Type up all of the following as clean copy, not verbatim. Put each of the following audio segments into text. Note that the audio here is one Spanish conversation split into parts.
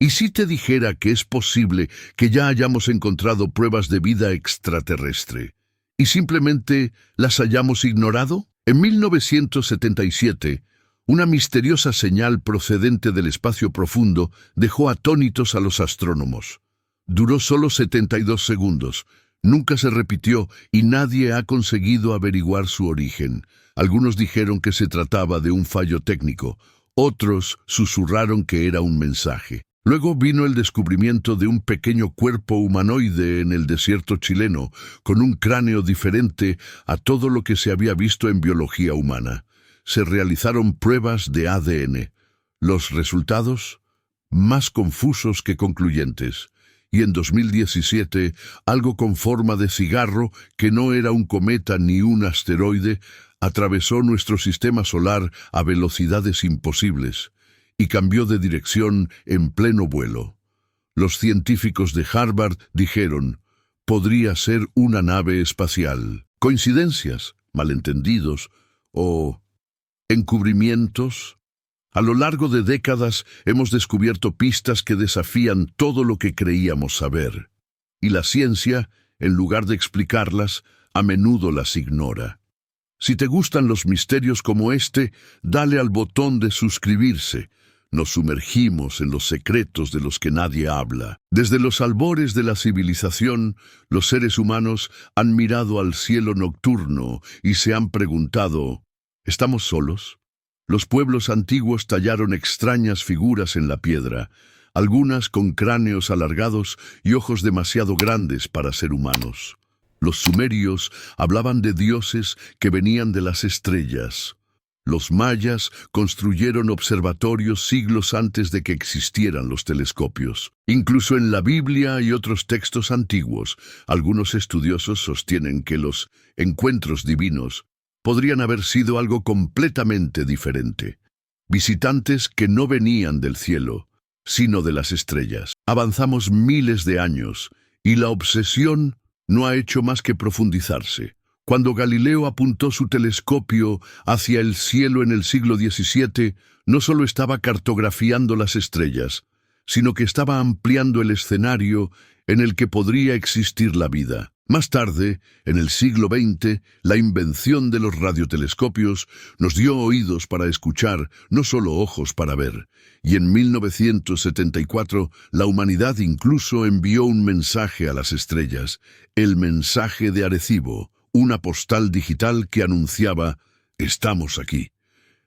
¿Y si te dijera que es posible que ya hayamos encontrado pruebas de vida extraterrestre y simplemente las hayamos ignorado? En 1977, una misteriosa señal procedente del espacio profundo dejó atónitos a los astrónomos. Duró solo 72 segundos. Nunca se repitió y nadie ha conseguido averiguar su origen. Algunos dijeron que se trataba de un fallo técnico. Otros susurraron que era un mensaje. Luego vino el descubrimiento de un pequeño cuerpo humanoide en el desierto chileno, con un cráneo diferente a todo lo que se había visto en biología humana. Se realizaron pruebas de ADN. Los resultados, más confusos que concluyentes. Y en 2017, algo con forma de cigarro, que no era un cometa ni un asteroide, atravesó nuestro sistema solar a velocidades imposibles y cambió de dirección en pleno vuelo. Los científicos de Harvard dijeron, podría ser una nave espacial. ¿Coincidencias, malentendidos o encubrimientos? A lo largo de décadas hemos descubierto pistas que desafían todo lo que creíamos saber. Y la ciencia, en lugar de explicarlas, a menudo las ignora. Si te gustan los misterios como este, dale al botón de suscribirse. Nos sumergimos en los secretos de los que nadie habla. Desde los albores de la civilización, los seres humanos han mirado al cielo nocturno y se han preguntado, ¿estamos solos? Los pueblos antiguos tallaron extrañas figuras en la piedra, algunas con cráneos alargados y ojos demasiado grandes para ser humanos. Los sumerios hablaban de dioses que venían de las estrellas. Los mayas construyeron observatorios siglos antes de que existieran los telescopios. Incluso en la Biblia y otros textos antiguos, algunos estudiosos sostienen que los encuentros divinos podrían haber sido algo completamente diferente. Visitantes que no venían del cielo, sino de las estrellas. Avanzamos miles de años y la obsesión no ha hecho más que profundizarse. Cuando Galileo apuntó su telescopio hacia el cielo en el siglo XVII, no solo estaba cartografiando las estrellas, sino que estaba ampliando el escenario en el que podría existir la vida. Más tarde, en el siglo XX, la invención de los radiotelescopios nos dio oídos para escuchar, no solo ojos para ver. Y en 1974, la humanidad incluso envió un mensaje a las estrellas, el mensaje de Arecibo, una postal digital que anunciaba, «Estamos aquí».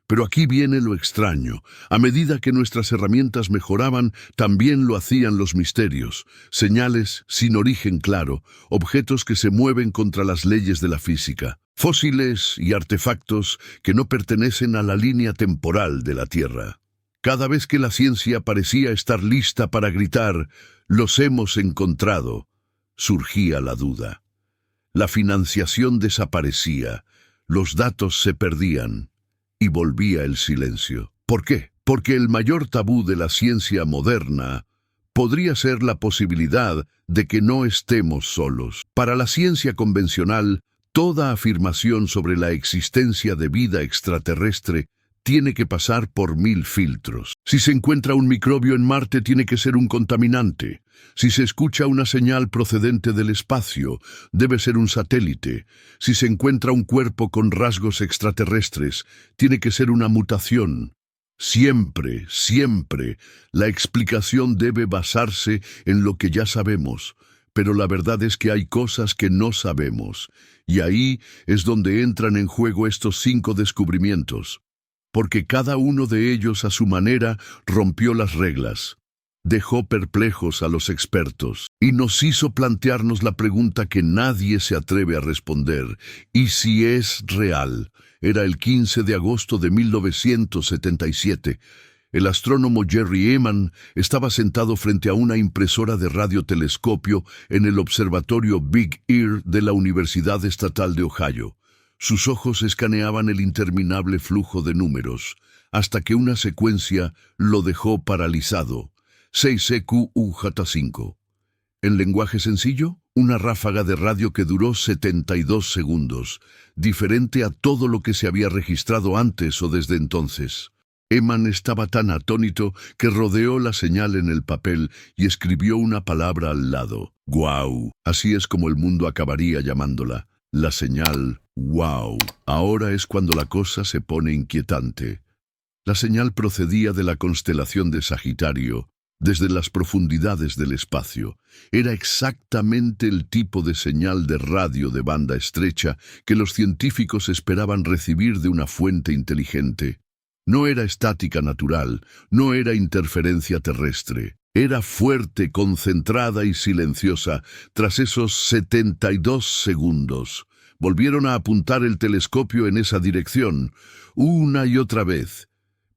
Pero aquí viene lo extraño. A medida que nuestras herramientas mejoraban, también lo hacían los misterios. Señales sin origen claro, objetos que se mueven contra las leyes de la física. Fósiles y artefactos que no pertenecen a la línea temporal de la Tierra. Cada vez que la ciencia parecía estar lista para gritar, «Los hemos encontrado», surgía la duda. La financiación desaparecía, los datos se perdían. Y volvía el silencio. ¿Por qué? Porque el mayor tabú de la ciencia moderna podría ser la posibilidad de que no estemos solos. Para la ciencia convencional, toda afirmación sobre la existencia de vida extraterrestre tiene que pasar por 1000 filtros. Si se encuentra un microbio en Marte, tiene que ser un contaminante. Si se escucha una señal procedente del espacio, debe ser un satélite. Si se encuentra un cuerpo con rasgos extraterrestres, tiene que ser una mutación. Siempre, siempre, la explicación debe basarse en lo que ya sabemos. Pero la verdad es que hay cosas que no sabemos. Y ahí es donde entran en juego estos 5 descubrimientos. Porque cada uno de ellos a su manera rompió las reglas, dejó perplejos a los expertos y nos hizo plantearnos la pregunta que nadie se atreve a responder, ¿y si es real? Era el 15 de agosto de 1977. El astrónomo Jerry Ehman estaba sentado frente a una impresora de radiotelescopio en el observatorio Big Ear de la Universidad Estatal de Ohio. Sus ojos escaneaban el interminable flujo de números, hasta que una secuencia lo dejó paralizado. 6EQUJ5. En lenguaje sencillo, una ráfaga de radio que duró 72 segundos, diferente a todo lo que se había registrado antes o desde entonces. Eman estaba tan atónito que rodeó la señal en el papel y escribió una palabra al lado. ¡Guau! Así es como el mundo acabaría llamándola. La señal ¡Wow! Ahora es cuando la cosa se pone inquietante. La señal procedía de la constelación de Sagitario, desde las profundidades del espacio. Era exactamente el tipo de señal de radio de banda estrecha que los científicos esperaban recibir de una fuente inteligente. No era estática natural, no era interferencia terrestre. Era fuerte, concentrada y silenciosa. Tras esos 72 segundos, volvieron a apuntar el telescopio en esa dirección, una y otra vez.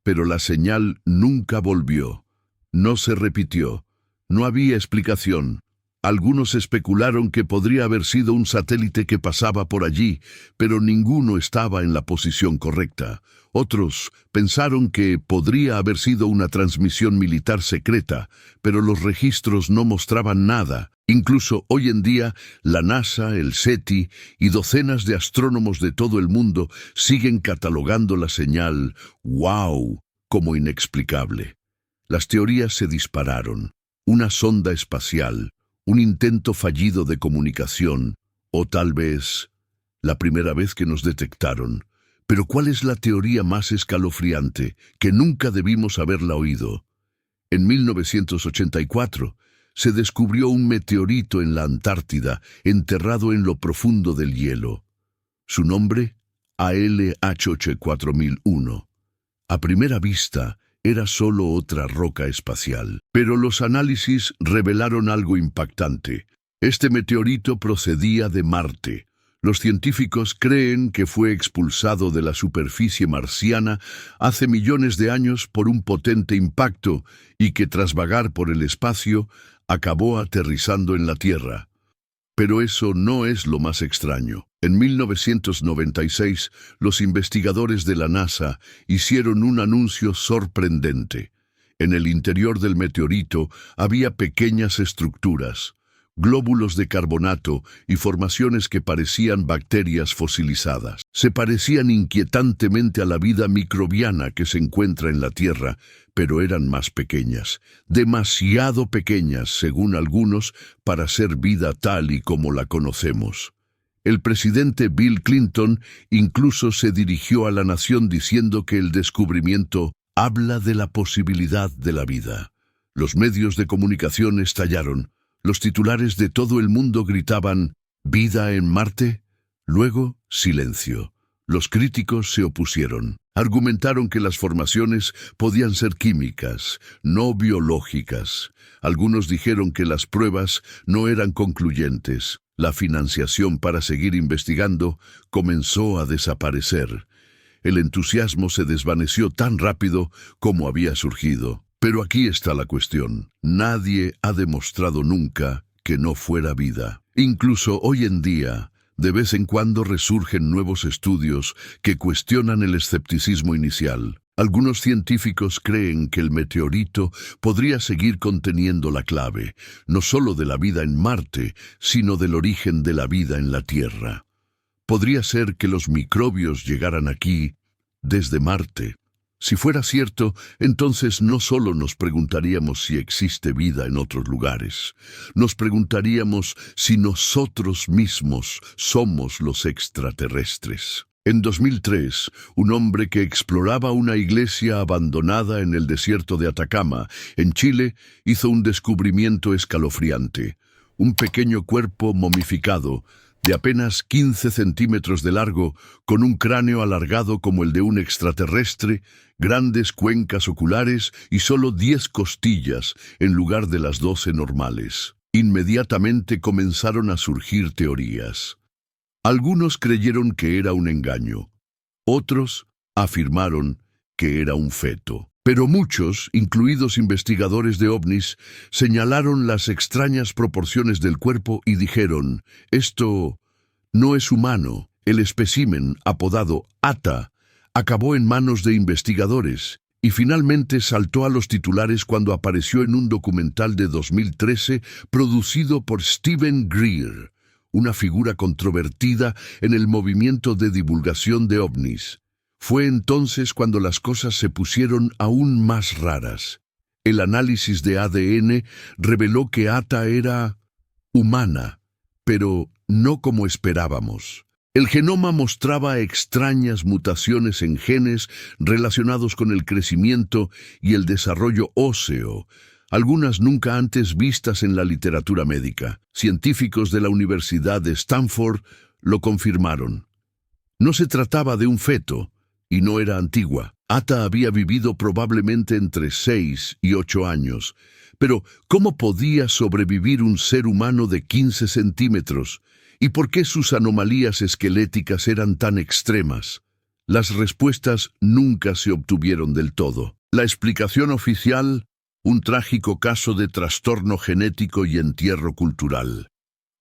Pero la señal nunca volvió. No se repitió. No había explicación. Algunos especularon que podría haber sido un satélite que pasaba por allí, pero ninguno estaba en la posición correcta. Otros pensaron que podría haber sido una transmisión militar secreta, pero los registros no mostraban nada. Incluso hoy en día, la NASA, el SETI y docenas de astrónomos de todo el mundo siguen catalogando la señal ¡Wow! Como inexplicable. Las teorías se dispararon. Una sonda espacial, un intento fallido de comunicación, o tal vez la primera vez que nos detectaron. Pero ¿cuál es la teoría más escalofriante, que nunca debimos haberla oído? En 1984, se descubrió un meteorito en la Antártida, enterrado en lo profundo del hielo. Su nombre, ALH 4001. A primera vista, era solo otra roca espacial. Pero los análisis revelaron algo impactante. Este meteorito procedía de Marte. Los científicos creen que fue expulsado de la superficie marciana hace millones de años por un potente impacto y que tras vagar por el espacio acabó aterrizando en la Tierra. Pero eso no es lo más extraño. En 1996, los investigadores de la NASA hicieron un anuncio sorprendente. En el interior del meteorito había pequeñas estructuras, glóbulos de carbonato y formaciones que parecían bacterias fosilizadas. Se parecían inquietantemente a la vida microbiana que se encuentra en la Tierra, pero eran más pequeñas, demasiado pequeñas, según algunos, para ser vida tal y como la conocemos. El presidente Bill Clinton incluso se dirigió a la nación diciendo que el descubrimiento habla de la posibilidad de la vida. Los medios de comunicación estallaron. Los titulares de todo el mundo gritaban «¿Vida en Marte?». Luego, silencio. Los críticos se opusieron. Argumentaron que las formaciones podían ser químicas, no biológicas. Algunos dijeron que las pruebas no eran concluyentes. La financiación para seguir investigando comenzó a desaparecer. El entusiasmo se desvaneció tan rápido como había surgido. Pero aquí está la cuestión. Nadie ha demostrado nunca que no fuera vida. Incluso hoy en día, de vez en cuando resurgen nuevos estudios que cuestionan el escepticismo inicial. Algunos científicos creen que el meteorito podría seguir conteniendo la clave, no solo de la vida en Marte, sino del origen de la vida en la Tierra. Podría ser que los microbios llegaran aquí desde Marte. Si fuera cierto, entonces no solo nos preguntaríamos si existe vida en otros lugares, nos preguntaríamos si nosotros mismos somos los extraterrestres. En 2003, un hombre que exploraba una iglesia abandonada en el desierto de Atacama, en Chile, hizo un descubrimiento escalofriante. Un pequeño cuerpo momificado, de apenas 15 centímetros de largo, con un cráneo alargado como el de un extraterrestre, grandes cuencas oculares y solo 10 costillas en lugar de las 12 normales. Inmediatamente comenzaron a surgir teorías. Algunos creyeron que era un engaño. Otros afirmaron que era un feto. Pero muchos, incluidos investigadores de ovnis, señalaron las extrañas proporciones del cuerpo y dijeron, «Esto no es humano». El espécimen, apodado Ata, acabó en manos de investigadores y finalmente saltó a los titulares cuando apareció en un documental de 2013 producido por Steven Greer, una figura controvertida en el movimiento de divulgación de ovnis. Fue entonces cuando las cosas se pusieron aún más raras. El análisis de ADN reveló que Ata era humana, pero no como esperábamos. El genoma mostraba extrañas mutaciones en genes relacionados con el crecimiento y el desarrollo óseo, algunas nunca antes vistas en la literatura médica. Científicos de la Universidad de Stanford lo confirmaron. No se trataba de un feto, y no era antigua. Ata había vivido probablemente entre 6 y 8 años. Pero, ¿cómo podía sobrevivir un ser humano de 15 centímetros? ¿Y por qué sus anomalías esqueléticas eran tan extremas? Las respuestas nunca se obtuvieron del todo. La explicación oficial: un trágico caso de trastorno genético y entierro cultural.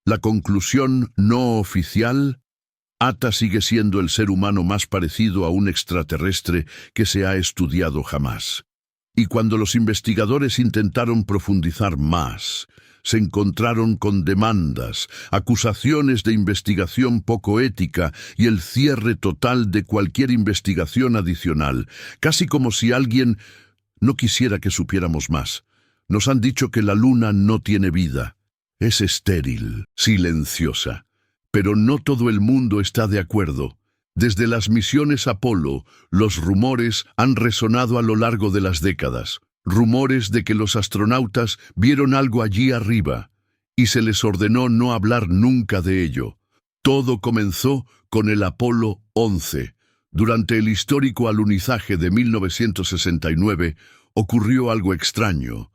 La conclusión no oficial: Ata sigue siendo el ser humano más parecido a un extraterrestre que se ha estudiado jamás. Y cuando los investigadores intentaron profundizar más, se encontraron con demandas, acusaciones de investigación poco ética y el cierre total de cualquier investigación adicional, casi como si alguien no quisiera que supiéramos más. Nos han dicho que la Luna no tiene vida. Es estéril, silenciosa. Pero no todo el mundo está de acuerdo. Desde las misiones Apolo, los rumores han resonado a lo largo de las décadas. Rumores de que los astronautas vieron algo allí arriba, y se les ordenó no hablar nunca de ello. Todo comenzó con el Apolo 11. Durante el histórico alunizaje de 1969 ocurrió algo extraño.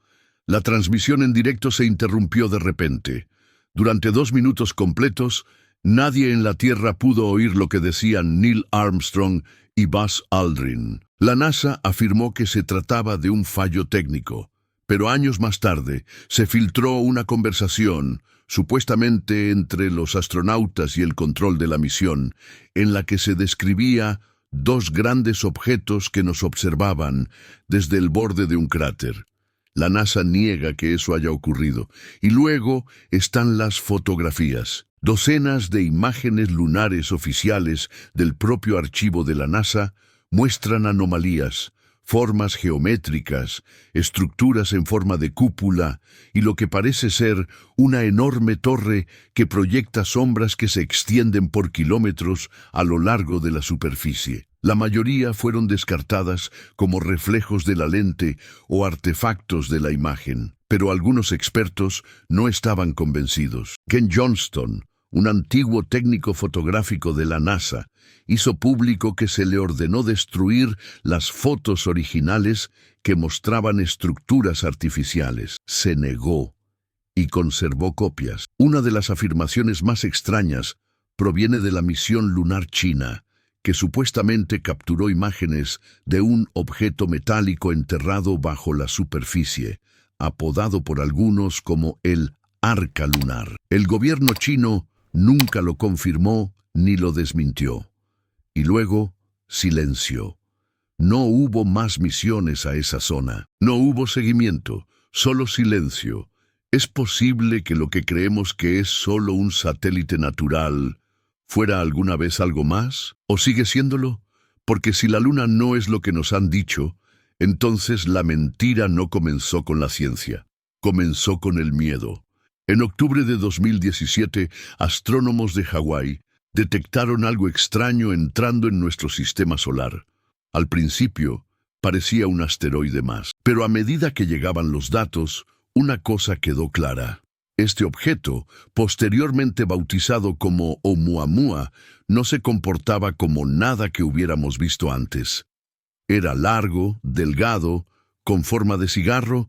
La transmisión en directo se interrumpió de repente. Durante 2 minutos completos, nadie en la Tierra pudo oír lo que decían Neil Armstrong y Buzz Aldrin. La NASA afirmó que se trataba de un fallo técnico, pero años más tarde se filtró una conversación, supuestamente entre los astronautas y el control de la misión, en la que se describía 2 grandes objetos que nos observaban desde el borde de un cráter. La NASA niega que eso haya ocurrido. Y luego están las fotografías. Docenas de imágenes lunares oficiales del propio archivo de la NASA muestran anomalías, formas geométricas, estructuras en forma de cúpula y lo que parece ser una enorme torre que proyecta sombras que se extienden por kilómetros a lo largo de la superficie. La mayoría fueron descartadas como reflejos de la lente o artefactos de la imagen, pero algunos expertos no estaban convencidos. Ken Johnston, un antiguo técnico fotográfico de la NASA, hizo público que se le ordenó destruir las fotos originales que mostraban estructuras artificiales. Se negó y conservó copias. Una de las afirmaciones más extrañas proviene de la misión lunar china, que supuestamente capturó imágenes de un objeto metálico enterrado bajo la superficie, apodado por algunos como el Arca Lunar. El gobierno chino nunca lo confirmó ni lo desmintió. Y luego, silencio. No hubo más misiones a esa zona. No hubo seguimiento, solo silencio. ¿Es posible que lo que creemos que es solo un satélite natural fuera alguna vez algo más? ¿O sigue siéndolo? Porque si la Luna no es lo que nos han dicho, entonces la mentira no comenzó con la ciencia. Comenzó con el miedo. En octubre de 2017, astrónomos de Hawái detectaron algo extraño entrando en nuestro sistema solar. Al principio, parecía un asteroide más. Pero a medida que llegaban los datos, una cosa quedó clara. Este objeto, posteriormente bautizado como Oumuamua, no se comportaba como nada que hubiéramos visto antes. Era largo, delgado, con forma de cigarro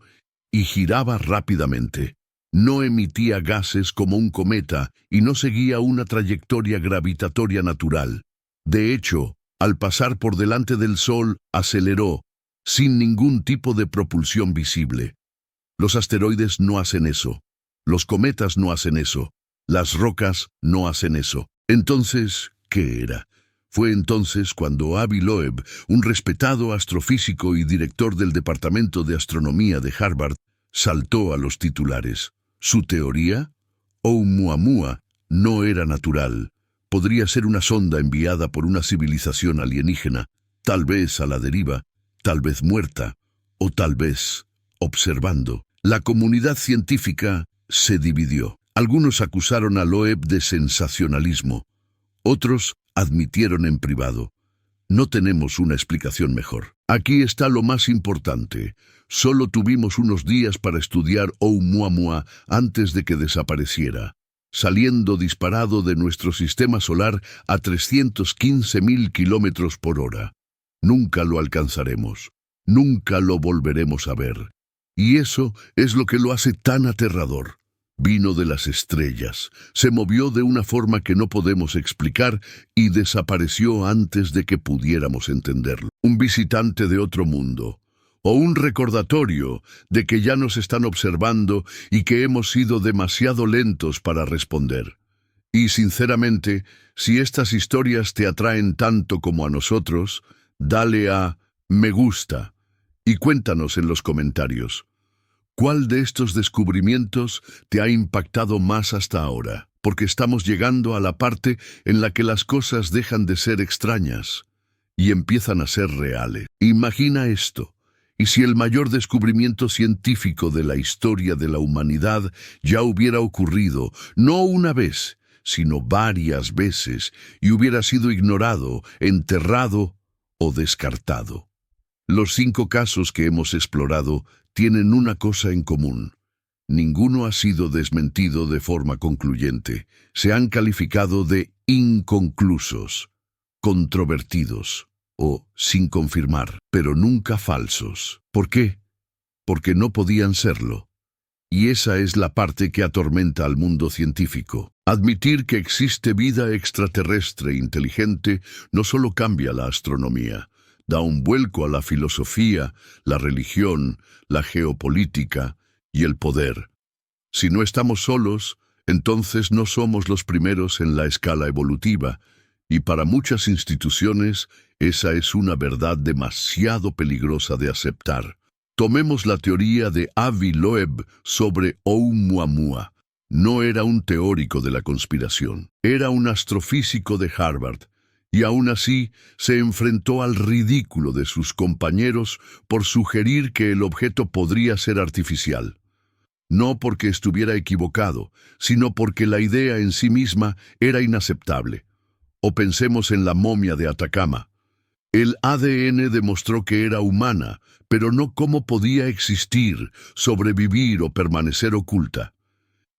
y giraba rápidamente. No emitía gases como un cometa y no seguía una trayectoria gravitatoria natural. De hecho, al pasar por delante del Sol, aceleró, sin ningún tipo de propulsión visible. Los asteroides no hacen eso. Los cometas no hacen eso. Las rocas no hacen eso. Entonces, ¿qué era? Fue entonces cuando Avi Loeb, un respetado astrofísico y director del Departamento de Astronomía de Harvard, saltó a los titulares. Su teoría: Oumuamua no era natural. Podría ser una sonda enviada por una civilización alienígena. tal vez a la deriva, tal vez muerta, o tal vez observando. La comunidad científica se dividió. Algunos acusaron a Loeb de sensacionalismo, otros admitieron en privado: no tenemos una explicación mejor. Aquí está lo más importante. Solo tuvimos unos días para estudiar Oumuamua antes de que desapareciera, saliendo disparado de nuestro sistema solar a 315.000 kilómetros por hora. Nunca lo alcanzaremos. Nunca lo volveremos a ver. Y eso es lo que lo hace tan aterrador. Vino de las estrellas, se movió de una forma que no podemos explicar y desapareció antes de que pudiéramos entenderlo. Un visitante de otro mundo, o un recordatorio de que ya nos están observando y que hemos sido demasiado lentos para responder. Y sinceramente, si estas historias te atraen tanto como a nosotros, dale a me gusta y cuéntanos en los comentarios. ¿Cuál de estos descubrimientos te ha impactado más hasta ahora? Porque estamos llegando a la parte en la que las cosas dejan de ser extrañas y empiezan a ser reales. Imagina esto. ¿Y si el mayor descubrimiento científico de la historia de la humanidad ya hubiera ocurrido, no una vez, sino varias veces, y hubiera sido ignorado, enterrado o descartado? Los 5 casos que hemos explorado tienen una cosa en común. Ninguno ha sido desmentido de forma concluyente. Se han calificado de inconclusos, controvertidos o sin confirmar, pero nunca falsos. ¿Por qué? Porque no podían serlo. Y esa es la parte que atormenta al mundo científico. Admitir que existe vida extraterrestre inteligente no solo cambia la astronomía, da un vuelco a la filosofía, la religión, la geopolítica y el poder. Si no estamos solos, entonces no somos los primeros en la escala evolutiva, y para muchas instituciones esa es una verdad demasiado peligrosa de aceptar. Tomemos la teoría de Avi Loeb sobre Oumuamua. No era un teórico de la conspiración, era un astrofísico de Harvard, y aún así se enfrentó al ridículo de sus compañeros por sugerir que el objeto podría ser artificial. No porque estuviera equivocado, sino porque la idea en sí misma era inaceptable. O pensemos en la momia de Atacama. El ADN demostró que era humana, pero no cómo podía existir, sobrevivir o permanecer oculta.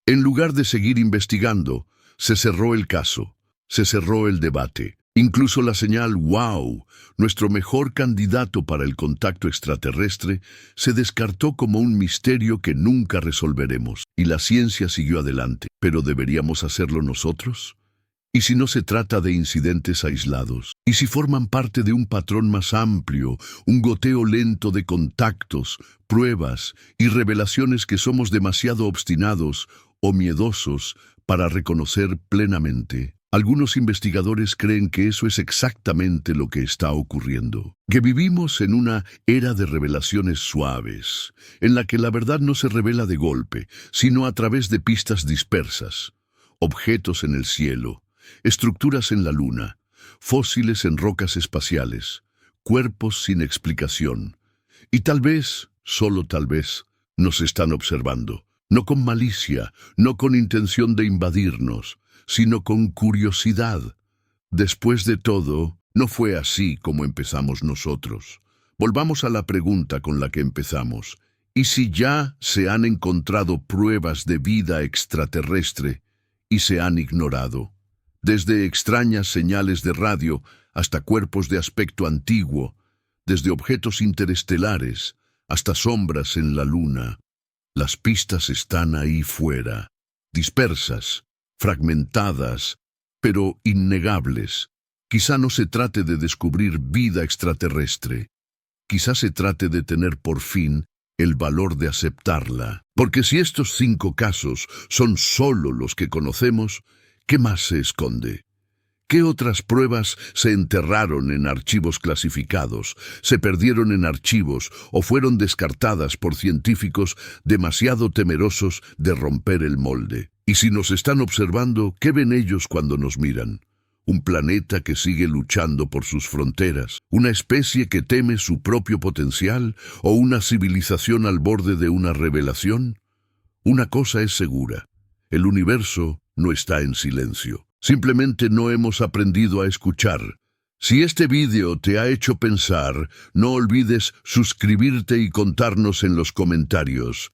En lugar de seguir investigando, se cerró el caso, se cerró el debate. Incluso la señal «Wow», nuestro mejor candidato para el contacto extraterrestre, se descartó como un misterio que nunca resolveremos. Y la ciencia siguió adelante. ¿Pero deberíamos hacerlo nosotros? ¿Y si no se trata de incidentes aislados? ¿Y si forman parte de un patrón más amplio, un goteo lento de contactos, pruebas y revelaciones que somos demasiado obstinados o miedosos para reconocer plenamente? Algunos investigadores creen que eso es exactamente lo que está ocurriendo, que vivimos en una era de revelaciones suaves, en la que la verdad no se revela de golpe, sino a través de pistas dispersas, objetos en el cielo, estructuras en la luna, fósiles en rocas espaciales, cuerpos sin explicación. Y tal vez, solo tal vez, nos están observando, no con malicia, no con intención de invadirnos, sino con curiosidad. Después de todo, no fue así como empezamos nosotros. Volvamos a la pregunta con la que empezamos. ¿Y si ya se han encontrado pruebas de vida extraterrestre y se han ignorado? Desde extrañas señales de radio hasta cuerpos de aspecto antiguo, desde objetos interestelares hasta sombras en la luna. Las pistas están ahí fuera, dispersas, fragmentadas, pero innegables. Quizá no se trate de descubrir vida extraterrestre. Quizá se trate de tener por fin el valor de aceptarla. Porque si estos 5 casos son solo los que conocemos, ¿qué más se esconde? ¿Qué otras pruebas se enterraron en archivos clasificados, se perdieron en archivos o fueron descartadas por científicos demasiado temerosos de romper el molde? Y si nos están observando, ¿qué ven ellos cuando nos miran? un planeta que sigue luchando por sus fronteras, una especie que teme su propio potencial o una civilización al borde de una revelación? Una cosa es segura, el universo no está en silencio. Simplemente no hemos aprendido a escuchar. Si este vídeo te ha hecho pensar, no olvides suscribirte y contarnos en los comentarios.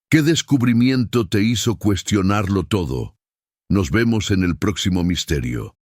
¿Qué descubrimiento te hizo cuestionarlo todo? Nos vemos en el próximo misterio.